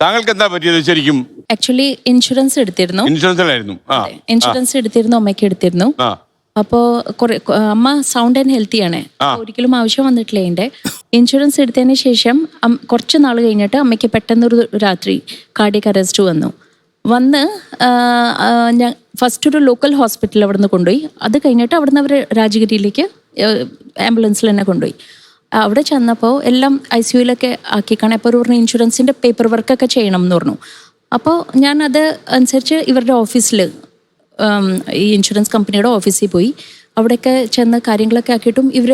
താങ്കൾക്ക് എന്താ പറ്റിയത് ശരിക്കും? ആക്ച്വലി ഇൻഷുറൻസ് എടുത്തിരുന്നു. ഇൻഷുറൻസിലായിരുന്നു. ഇൻഷുറൻസ് എടുത്തിരുന്നു, അമ്മയ്ക്ക് എടുത്തിരുന്നു. അപ്പോൾ അമ്മ സൗണ്ട് ആൻഡ് ഹെൽത്തി ആണ്, ഒരിക്കലും ആവശ്യം വന്നിട്ടില്ല. എൻ്റെ ഇൻഷുറൻസ് എടുത്തതിന് ശേഷം കുറച്ച് നാൾ കഴിഞ്ഞിട്ട് അമ്മയ്ക്ക് പെട്ടെന്നൊരു രാത്രി കാർഡിയക് അറസ്റ്റ് വന്നു. ഞാൻ ഫസ്റ്റ് ഒരു ലോക്കൽ ഹോസ്പിറ്റൽ അവിടെ നിന്ന് കൊണ്ടുപോയി. അത് കഴിഞ്ഞിട്ട് അവിടെ നിന്ന് അവർ രാജഗിരിയിലേക്ക് ആംബുലൻസിൽ തന്നെ കൊണ്ടുപോയി. അവിടെ ചെന്നപ്പോൾ എല്ലാം ICUയിലൊക്കെ ആക്കിക്കാണ്. അപ്പോൾ പറഞ്ഞ ഇൻഷുറൻസിൻ്റെ പേപ്പർ വർക്കൊക്കെ ചെയ്യണം എന്ന് പറഞ്ഞു. അപ്പോൾ ഞാൻ അത് അനുസരിച്ച് ഇവരുടെ ഓഫീസിൽ, ഈ ഇൻഷുറൻസ് കമ്പനിയുടെ ഓഫീസിൽ പോയി. അവിടെയൊക്കെ ചെന്ന് കാര്യങ്ങളൊക്കെ ആക്കിയിട്ടും ഇവർ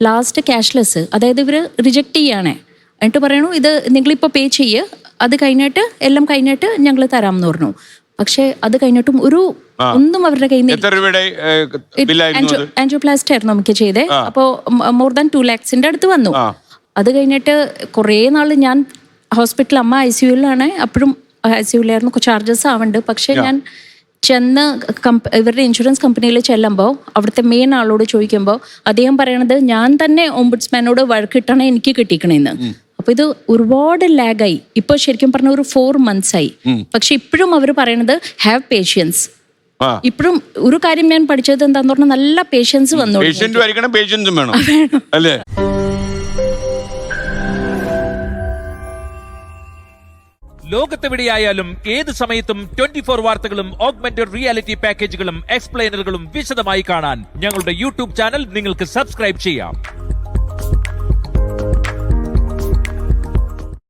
ലാസ്റ്റ് ക്യാഷ്ലെസ്, അതായത് ഇവർ റിജക്റ്റ് ചെയ്യാണ്. എന്നിട്ട് പറയണു ഇത് നിങ്ങളിപ്പോൾ പേ ചെയ്യുക, അത് കഴിഞ്ഞിട്ട് എല്ലാം കഴിഞ്ഞിട്ട് ഞങ്ങൾ തരാമെന്ന് പറഞ്ഞു. പക്ഷെ അത് കഴിഞ്ഞിട്ടും ഒന്നും അവരുടെ കയ്യിൽ നിന്ന് ആൻജിയോപ്ലാസ്റ്റി ആയിരുന്നു നമുക്ക് ചെയ്തേ. അപ്പോൾ മോർ ദാൻ 2 lakhs അടുത്ത് വന്നു. അത് കഴിഞ്ഞിട്ട് കുറേ നാൾ ഞാൻ ഹോസ്പിറ്റൽ, അമ്മ ICUയിലാണ്, അപ്പോഴും ICUയിലായിരുന്നു, ചാർജസ് ആവുന്നുണ്ട്. പക്ഷെ ഞാൻ ചെന്ന് ഇവരുടെ ഇൻഷുറൻസ് കമ്പനിയിൽ ചെല്ലുമ്പോൾ അവിടുത്തെ മെയിൻ ആളോട് ചോദിക്കുമ്പോൾ അദ്ദേഹം പറയണത് ഞാൻ തന്നെ ഓംബുഡ്സ്മാനോട് വഴക്കിട്ടാണ് എനിക്ക് കിട്ടിക്കണേന്ന്. അപ്പൊ ഇത് ഒരുപാട് ലാഗായി. ഇപ്പൊ ശരിക്കും പറഞ്ഞ ഒരു 4 months ആയി. പക്ഷെ ഇപ്പോഴും അവർ പറയണത് ഹാവ് പേഷ്യൻസ്. ഇപ്പോഴും ഒരു കാര്യം ഞാൻ പഠിച്ചത് എന്താന്ന് പറഞ്ഞാൽ നല്ല പേഷ്യൻസ് വന്നു. ലോകത്തെവിടെയായാലും ഏത് സമയത്തും 24 വാർത്തകളും ഓഗ്മെന്റഡ് റിയാലിറ്റി പാക്കേജുകളും എക്സ്പ്ലെയിനറുകളും വിശദമായി കാണാൻ ഞങ്ങളുടെ YouTube ചാനൽ നിങ്ങൾക്ക് സബ്സ്ക്രൈബ് ചെയ്യാം.